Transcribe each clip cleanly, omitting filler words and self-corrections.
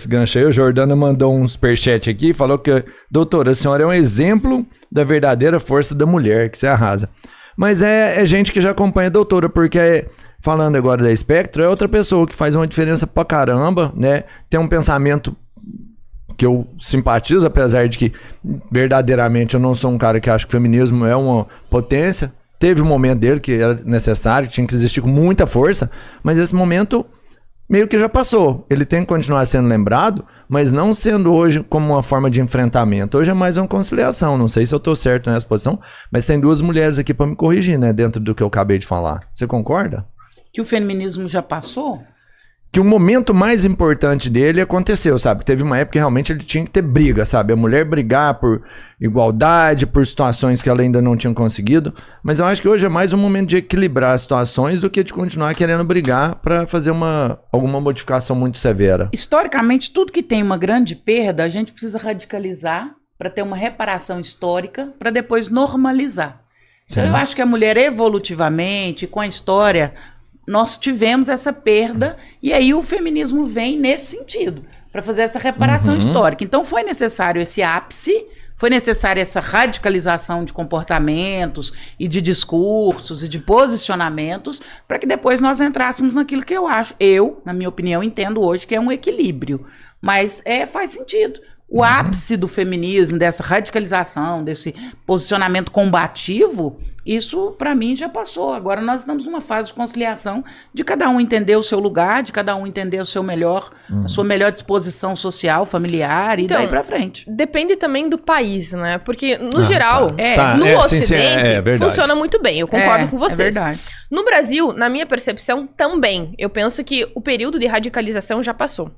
esse gancho aí, o Jordana mandou um superchat aqui, falou que, doutora, a senhora é um exemplo da verdadeira força da mulher, que você arrasa. Mas é gente que já acompanha a doutora, porque, falando agora da Espectro, é outra pessoa que faz uma diferença pra caramba, né? Tem um pensamento que eu simpatizo, apesar de que, verdadeiramente, eu não sou um cara que acha que o feminismo é uma potência. Teve um momento dele que era necessário, que tinha que existir com muita força, mas esse momento meio que já passou. Ele tem que continuar sendo lembrado, mas não sendo hoje como uma forma de enfrentamento. Hoje é mais uma conciliação. Não sei se eu tô certo nessa posição, mas tem duas mulheres aqui para me corrigir, né? Dentro do que eu acabei de falar. Você concorda? Que o feminismo já passou? Que o momento mais importante dele aconteceu, sabe? Teve uma época que realmente ele tinha que ter briga, sabe? A mulher brigar por igualdade, por situações que ela ainda não tinha conseguido. Mas eu acho que hoje é mais um momento de equilibrar as situações do que de continuar querendo brigar para fazer alguma modificação muito severa. Historicamente, tudo que tem uma grande perda, a gente precisa radicalizar para ter uma reparação histórica, para depois normalizar. Então, eu acho que a mulher, evolutivamente, com a história, nós tivemos essa perda, e aí o feminismo vem nesse sentido, para fazer essa reparação histórica. Então foi necessário esse ápice, foi necessária essa radicalização de comportamentos e de discursos e de posicionamentos, para que depois nós entrássemos naquilo que na minha opinião, entendo hoje que é um equilíbrio. Mas faz sentido. O ápice do feminismo, dessa radicalização, desse posicionamento combativo, isso para mim já passou. Agora nós estamos numa fase de conciliação, de cada um entender o seu lugar, de cada um entender o seu melhor, a sua melhor disposição social, familiar, e daí para frente. Depende também do país, né? Porque no geral, no Ocidente, funciona muito bem. Eu concordo com vocês. É verdade. No Brasil, na minha percepção, também. Eu penso que o período de radicalização já passou.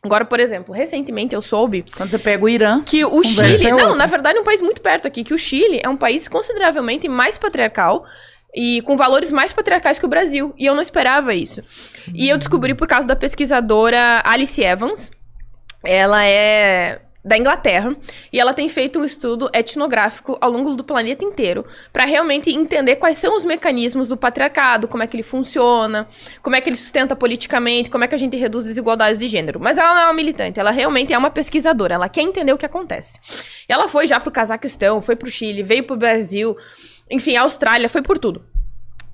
Agora, por exemplo, recentemente eu soube... Quando você pega o Irã... Que o Chile... Não, na verdade é um país muito perto aqui. Que o Chile é um país consideravelmente mais patriarcal e com valores mais patriarcais que o Brasil. E eu não esperava isso. E eu descobri por causa da pesquisadora Alice Evans. Ela é da Inglaterra. E ela tem feito um estudo etnográfico ao longo do planeta inteiro para realmente entender quais são os mecanismos do patriarcado, como é que ele funciona, como é que ele sustenta politicamente, como é que a gente reduz desigualdades de gênero. Mas ela não é uma militante, ela realmente é uma pesquisadora, ela quer entender o que acontece. E ela foi já pro Cazaquistão, foi pro Chile, veio pro Brasil, enfim, a Austrália, foi por tudo.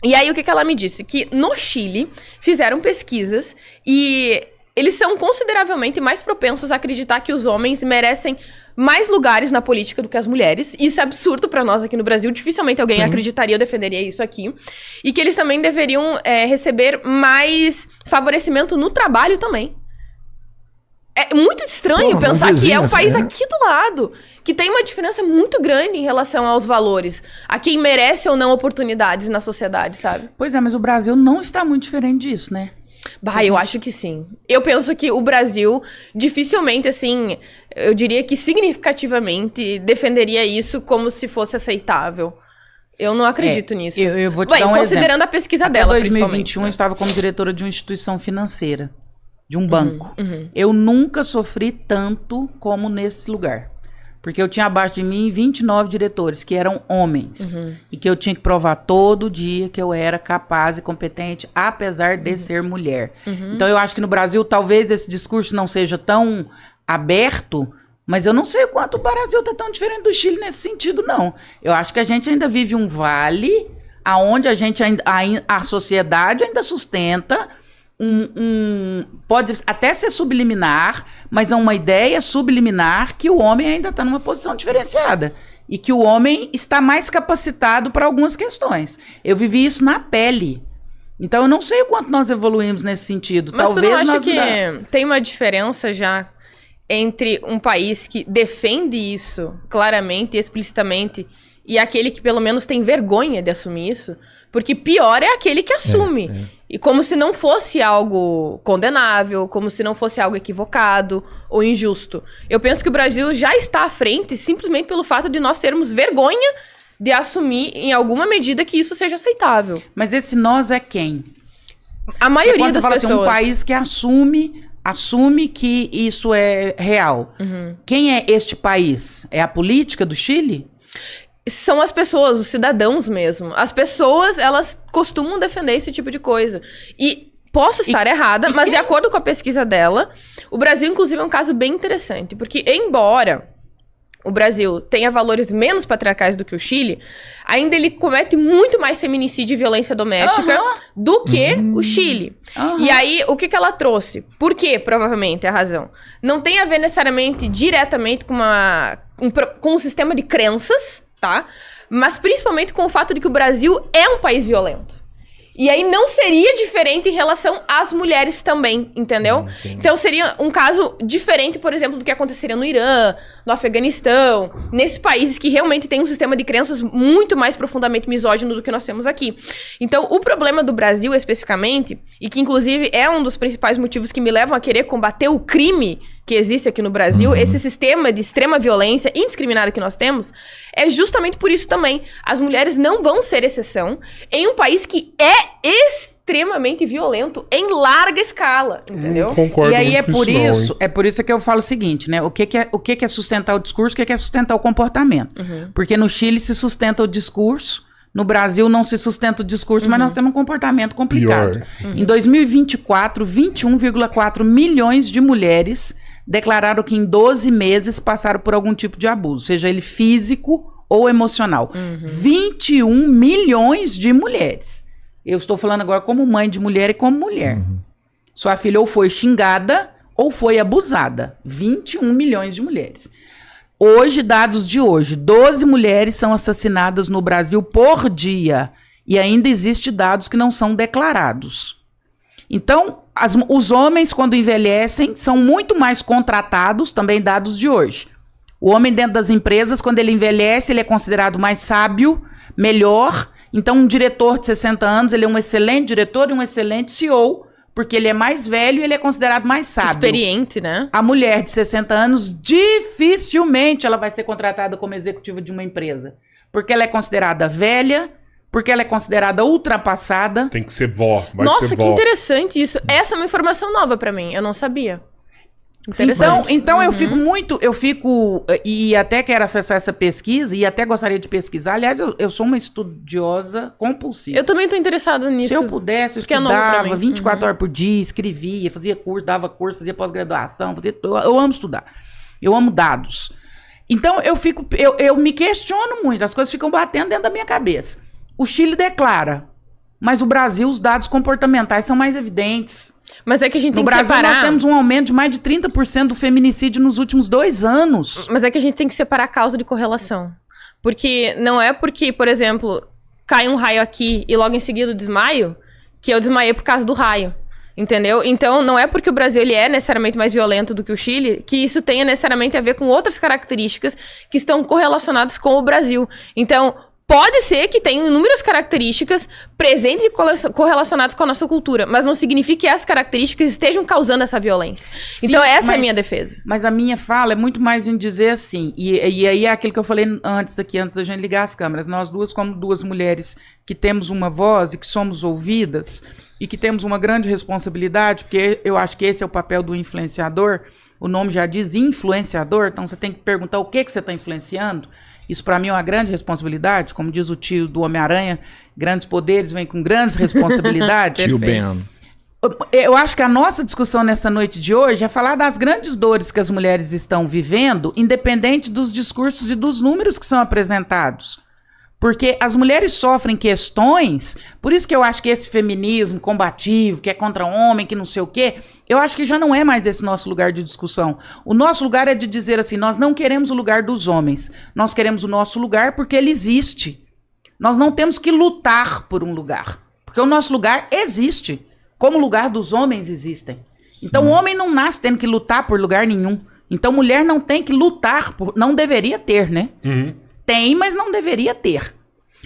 E aí o que ela me disse? Que no Chile fizeram pesquisas e... eles são consideravelmente mais propensos a acreditar que os homens merecem mais lugares na política do que as mulheres. Isso é absurdo pra nós aqui no Brasil. Dificilmente alguém acreditaria ou defenderia isso aqui. E que eles também deveriam receber mais favorecimento no trabalho também. É muito estranho pensar que é um país aqui do lado, que tem uma diferença muito grande em relação aos valores, a quem merece ou não oportunidades na sociedade, sabe? Pois é, mas o Brasil não está muito diferente disso, né? Eu acho que sim. Eu penso que o Brasil dificilmente, assim, eu diria que significativamente defenderia isso como se fosse aceitável. Eu não acredito nisso. Eu vou te dar um considerando exemplo. A pesquisa dela, em 2021, eu estava como diretora de uma instituição financeira, de um banco. Eu nunca sofri tanto como nesse lugar. Porque eu tinha abaixo de mim 29 diretores, que eram homens. E que eu tinha que provar todo dia que eu era capaz e competente, apesar de ser mulher. Então, eu acho que no Brasil, talvez esse discurso não seja tão aberto, mas eu não sei o quanto o Brasil está tão diferente do Chile nesse sentido, não. Eu acho que a gente ainda vive um vale, onde a sociedade ainda sustenta... pode até ser subliminar, mas é uma ideia subliminar que o homem ainda está numa posição diferenciada e que o homem está mais capacitado para algumas questões. Eu vivi isso na pele. Então eu não sei o quanto nós evoluímos nesse sentido. Mas talvez você não acha que tem uma diferença já entre um país que defende isso claramente e explicitamente e aquele que pelo menos tem vergonha de assumir isso? Porque pior é aquele que assume. E como se não fosse algo condenável, como se não fosse algo equivocado ou injusto. Eu penso que o Brasil já está à frente simplesmente pelo fato de nós termos vergonha de assumir em alguma medida que isso seja aceitável. Mas esse nós é quem? A maioria das pessoas. Assim, um país que assume que isso é real. Quem é este país? É a política do Chile? São as pessoas, os cidadãos mesmo. As pessoas, elas costumam defender esse tipo de coisa. E Posso estar errada, mas de acordo com a pesquisa dela, o Brasil, inclusive, é um caso bem interessante. Porque, embora o Brasil tenha valores menos patriarcais do que o Chile, ainda ele comete muito mais feminicídio e violência doméstica do que o Chile. E aí, o que ela trouxe? Por quê, provavelmente, a razão? Não tem a ver necessariamente diretamente com um sistema de crenças, tá? Mas principalmente com o fato de que o Brasil é um país violento. E aí não seria diferente em relação às mulheres também, entendeu? Então seria um caso diferente, por exemplo, do que aconteceria no Irã, no Afeganistão, nesses países que realmente têm um sistema de crenças muito mais profundamente misógino do que nós temos aqui. Então o problema do Brasil especificamente, e que inclusive é um dos principais motivos que me levam a querer combater o crime que existe aqui no Brasil, esse sistema de extrema violência indiscriminada que nós temos, é justamente por isso também. As mulheres não vão ser exceção em um país que é extremamente violento em larga escala, entendeu? Concordo. E aí é por isso que eu falo o seguinte, né? O que é sustentar o discurso, o que é sustentar o comportamento. Porque no Chile se sustenta o discurso, no Brasil não se sustenta o discurso, mas nós temos um comportamento complicado. Em 2024, 21,4 milhões de mulheres declararam que em 12 meses passaram por algum tipo de abuso, seja ele físico ou emocional. 21 milhões de mulheres. Eu estou falando agora como mãe de mulher e como mulher. Sua filha ou foi xingada ou foi abusada. 21 milhões de mulheres. Hoje, dados de hoje, 12 mulheres são assassinadas no Brasil por dia. E ainda existem dados que não são declarados. Então, os homens, quando envelhecem, são muito mais contratados, também dados de hoje. O homem dentro das empresas, quando ele envelhece, ele é considerado mais sábio, melhor. Então, um diretor de 60 anos, ele é um excelente diretor e um excelente CEO, porque ele é mais velho e ele é considerado mais sábio. Experiente, né? A mulher de 60 anos, dificilmente ela vai ser contratada como executiva de uma empresa. Porque ela é considerada velha, porque ela é considerada ultrapassada. Tem que ser vó. Nossa, que interessante isso. Essa é uma informação nova pra mim. Eu não sabia. Então eu fico, e até quero acessar essa pesquisa, e até gostaria de pesquisar. Aliás, eu sou uma estudiosa compulsiva. Eu também tô interessada nisso. Se eu pudesse, eu estudava 24 horas por dia, escrevia, fazia curso, dava curso, fazia pós-graduação, eu amo estudar. Eu amo dados. Então eu me questiono muito, as coisas ficam batendo dentro da minha cabeça. O Chile declara, mas o Brasil, os dados comportamentais são mais evidentes. Mas é que a gente tem que separar... No Brasil, nós temos um aumento de mais de 30% do feminicídio nos últimos 2 anos. Mas é que a gente tem que separar a causa de correlação. Porque não é porque, por exemplo, cai um raio aqui e logo em seguida eu desmaio, que eu desmaiei por causa do raio. Entendeu? Então, não é porque o Brasil ele é necessariamente mais violento do que o Chile, que isso tenha necessariamente a ver com outras características que estão correlacionadas com o Brasil. Então... Pode ser que tenha inúmeras características presentes e correlacionadas com a nossa cultura, mas não significa que essas características estejam causando essa violência. Sim, então essa é a minha defesa. Mas a minha fala é muito mais em dizer assim, e aí é aquilo que eu falei antes da gente ligar as câmeras, nós duas como 2 mulheres que temos uma voz e que somos ouvidas e que temos uma grande responsabilidade, porque eu acho que esse é o papel do influenciador, o nome já diz influenciador, então você tem que perguntar o que você está influenciando. Isso para mim é uma grande responsabilidade, como diz o tio do Homem-Aranha, grandes poderes vêm com grandes responsabilidades. Tio Ben. Eu acho que a nossa discussão nessa noite de hoje é falar das grandes dores que as mulheres estão vivendo, independente dos discursos e dos números que são apresentados. Porque as mulheres sofrem questões, por isso que eu acho que esse feminismo combativo, que é contra homem, que não sei o quê, eu acho que já não é mais esse nosso lugar de discussão. O nosso lugar é de dizer assim, nós não queremos o lugar dos homens, nós queremos o nosso lugar porque ele existe. Nós não temos que lutar por um lugar, porque o nosso lugar existe, como o lugar dos homens existem. Sim. Então o homem não nasce tendo que lutar por lugar nenhum. Então mulher não tem que lutar, não deveria ter, né? Tem, mas não deveria ter.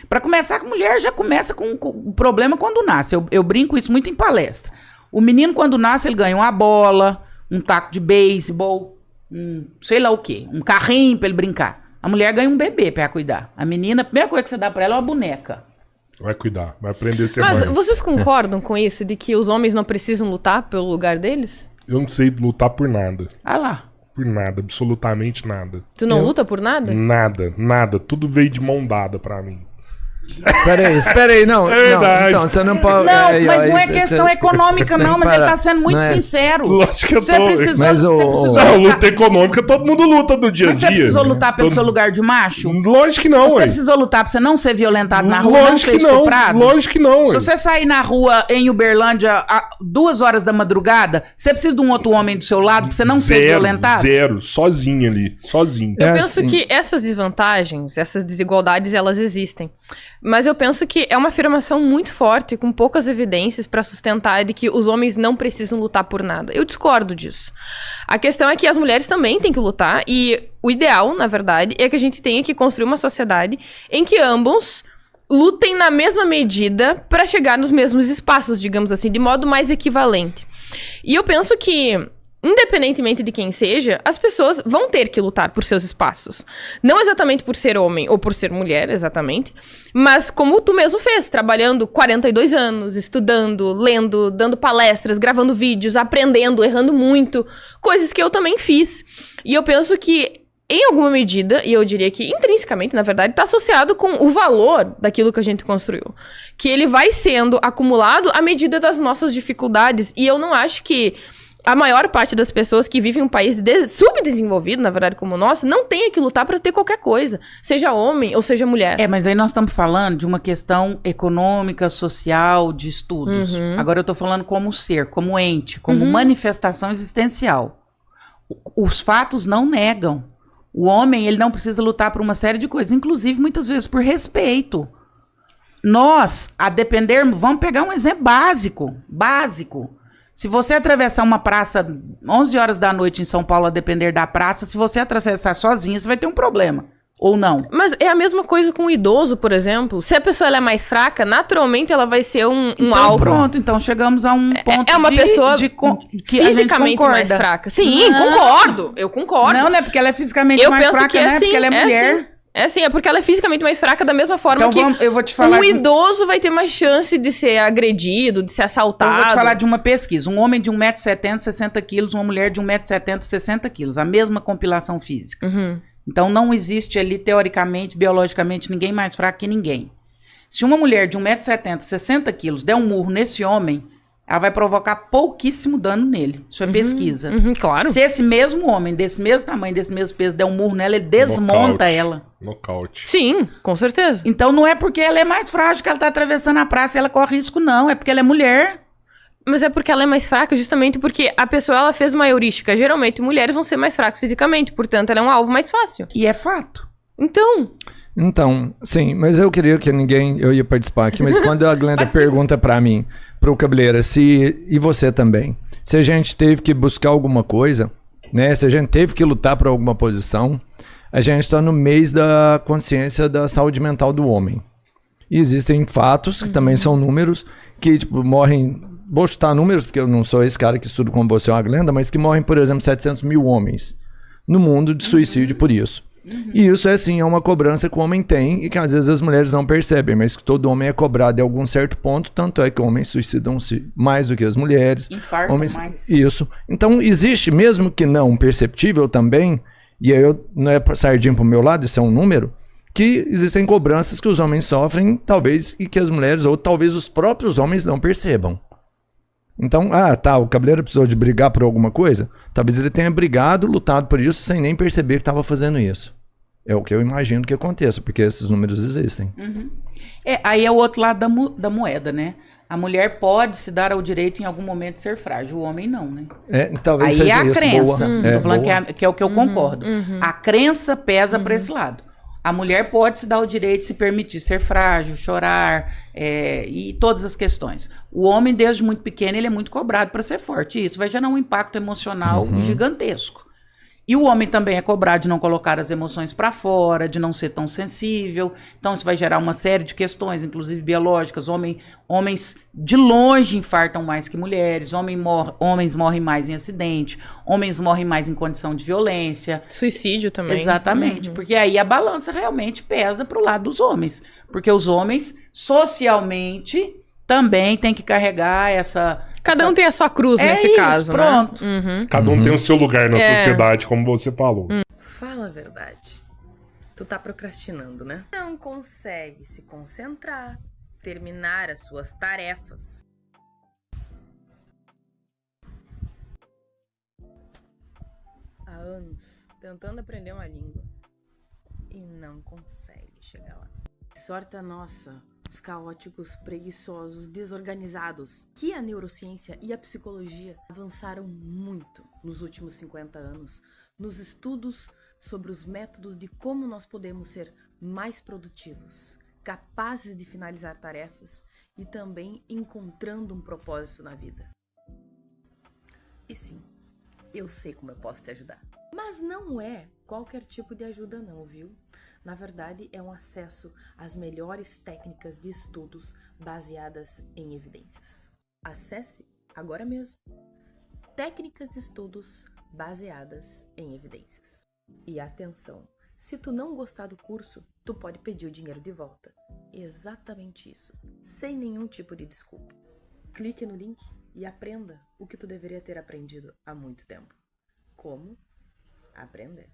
Para começar, a mulher já começa com o problema quando nasce. Eu brinco isso muito em palestra. O menino, quando nasce, ele ganha uma bola, um taco de beisebol, sei lá o quê, um carrinho para ele brincar. A mulher ganha um bebê para cuidar. A menina, a primeira coisa que você dá para ela é uma boneca. Vai cuidar, vai aprender a ser mãe. Mas vocês concordam com isso, de que os homens não precisam lutar pelo lugar deles? Eu não sei lutar por nada. Ah lá. Por nada, absolutamente nada. Tu não luta por nada? Nada. Tudo veio de mão dada pra mim. Espera aí, não. É verdade. Não, então, você não pode... Não, mas não é questão econômica, não, mas ele tá sendo muito sincero. Lógico que eu Você tô- precisou, Mas você o- precisou Não, lutar. luta econômica, todo mundo luta no dia a Mas dia. você precisou lutar pelo Todo- seu lugar de macho? Lógico que não, Você ué. precisou lutar pra você não ser violentado na rua, não Lógico ser que não, estuprado? lógico que não, Se ué. você sair na rua em Uberlândia a 2 horas da madrugada, você precisa de um outro homem do seu lado pra você não ser violentado? Zero, sozinho ali, sozinho. Eu É penso assim. que essas desvantagens, essas desigualdades, elas existem. Mas eu penso que é uma afirmação muito forte, com poucas evidências para sustentar de que os homens não precisam lutar por nada. Eu discordo disso. A questão é que as mulheres também têm que lutar e o ideal, na verdade, é que a gente tenha que construir uma sociedade em que ambos lutem na mesma medida para chegar nos mesmos espaços, digamos assim, de modo mais equivalente. E eu penso que, independentemente de quem seja, as pessoas vão ter que lutar por seus espaços. Não exatamente por ser homem ou por ser mulher, exatamente, mas como tu mesmo fez, trabalhando 42 anos, estudando, lendo, dando palestras, gravando vídeos, aprendendo, errando muito, coisas que eu também fiz. E eu penso que, em alguma medida, e eu diria que intrinsecamente, na verdade, está associado com o valor daquilo que a gente construiu. Que ele vai sendo acumulado à medida das nossas dificuldades. E eu não acho que a maior parte das pessoas que vivem em um país subdesenvolvido, na verdade, como o nosso, não tenha que lutar para ter qualquer coisa. Seja homem ou seja mulher. É, mas aí nós estamos falando de uma questão econômica, social, de estudos. Agora eu tô falando como ser, como ente, como manifestação existencial. Os fatos não negam. O homem, ele não precisa lutar por uma série de coisas, inclusive muitas vezes por respeito. Nós, a depender, vamos pegar um exemplo básico. Se você atravessar uma praça 11 horas da noite em São Paulo, a depender da praça, se você atravessar sozinha, você vai ter um problema. Ou não. Mas é a mesma coisa com o idoso, por exemplo. Se a pessoa ela é mais fraca, naturalmente ela vai ser um Então, alvo. pronto, então chegamos a um ponto É uma pessoa que a gente fisicamente concorda. mais fraca. Sim, Não. concordo. Eu concordo. Não é porque ela é fisicamente Eu mais penso fraca, que é não é assim, porque ela é mulher. Sim, é porque ela é fisicamente mais fraca da mesma forma Então que eu vou te falar um de- idoso vai ter mais chance de ser agredido, de ser assaltado. Eu vou te falar de uma pesquisa. Um homem de 1,70m, 60 quilos, uma mulher de 1,70m, 60 quilos. A mesma compilação física. Então não existe ali, teoricamente, biologicamente, ninguém mais fraco que ninguém. Se uma mulher de 1,70m, 60 quilos, der um murro nesse homem, ela vai provocar pouquíssimo dano nele. Isso é pesquisa. Claro. Se esse mesmo homem, desse mesmo tamanho, desse mesmo peso, der um murro nela, ele desmonta Nocaute. ela. Nocaute. Sim, com certeza. Então não é porque ela é mais frágil que ela tá atravessando a praça e ela corre risco, não. É porque ela é mulher. Mas é porque ela é mais fraca justamente porque a pessoa ela fez uma heurística. Geralmente mulheres vão ser mais fracas fisicamente, portanto ela é um alvo mais fácil. E é fato. Então, sim, mas eu queria que eu ia participar aqui, mas quando a Glenda pergunta pra mim, pro Cabeleira, e você também, se a gente teve que buscar alguma coisa, né, se a gente teve que lutar por alguma posição, a gente tá no mês da consciência da saúde mental do homem. E existem fatos, que também são números, que tipo, morrem, vou chutar números, porque eu não sou esse cara que estuda como você ou a Glenda, mas que morrem, por exemplo, 700 mil homens no mundo de suicídio por isso. E isso é uma cobrança que o homem tem e que às vezes as mulheres não percebem, mas que todo homem é cobrado em algum certo ponto, tanto é que homens suicidam-se mais do que as mulheres. Infartam homens... mais. Isso. Então existe, mesmo que não perceptível também, e aí não é sardinha pro meu lado, isso é um número, que existem cobranças que os homens sofrem, talvez, e que as mulheres, ou talvez os próprios homens não percebam. Então, o Cabeleira precisou de brigar por alguma coisa? Talvez ele tenha brigado, lutado por isso, sem nem perceber que estava fazendo isso. É o que eu imagino que aconteça, porque esses números existem. Aí é o outro lado da moeda, né? A mulher pode se dar ao direito em algum momento de ser frágil, o homem não, né? Talvez Aí seja é a isso. crença. Boa. Tô falando boa. que é o que eu concordo. A crença pesa pra esse lado. A mulher pode se dar o direito de se permitir ser frágil, chorar, e todas as questões. O homem, desde muito pequeno, ele é muito cobrado para ser forte. Isso vai gerar um impacto emocional gigantesco. E o homem também é cobrado de não colocar as emoções para fora, de não ser tão sensível. Então, isso vai gerar uma série de questões, inclusive biológicas. Homens de longe infartam mais que mulheres. Homens morrem mais em acidente. Homens morrem mais em condição de violência. suicídio também. Exatamente, porque aí a balança realmente pesa pro lado dos homens. Porque os homens, socialmente, também têm que carregar essa... Cada um tem a sua cruz nesse isso, caso, pronto. né? Cada um tem o seu lugar na sociedade, como você falou. Fala a verdade. Tu tá procrastinando, né? Não consegue se concentrar, terminar as suas tarefas. Há anos tentando aprender uma língua e não consegue chegar lá. Sorte a nossa, os caóticos, preguiçosos, desorganizados, que a neurociência e a psicologia avançaram muito nos últimos 50 anos nos estudos sobre os métodos de como nós podemos ser mais produtivos, capazes de finalizar tarefas e também encontrando um propósito na vida. E sim, eu sei como eu posso te ajudar. Mas não é qualquer tipo de ajuda não, viu? Na verdade, é um acesso às melhores técnicas de estudos baseadas em evidências. Acesse agora mesmo. Técnicas de estudos baseadas em evidências. E atenção, se tu não gostar do curso, tu pode pedir o dinheiro de volta. Exatamente isso, sem nenhum tipo de desculpa. Clique no link e aprenda o que tu deveria ter aprendido há muito tempo. Como aprender?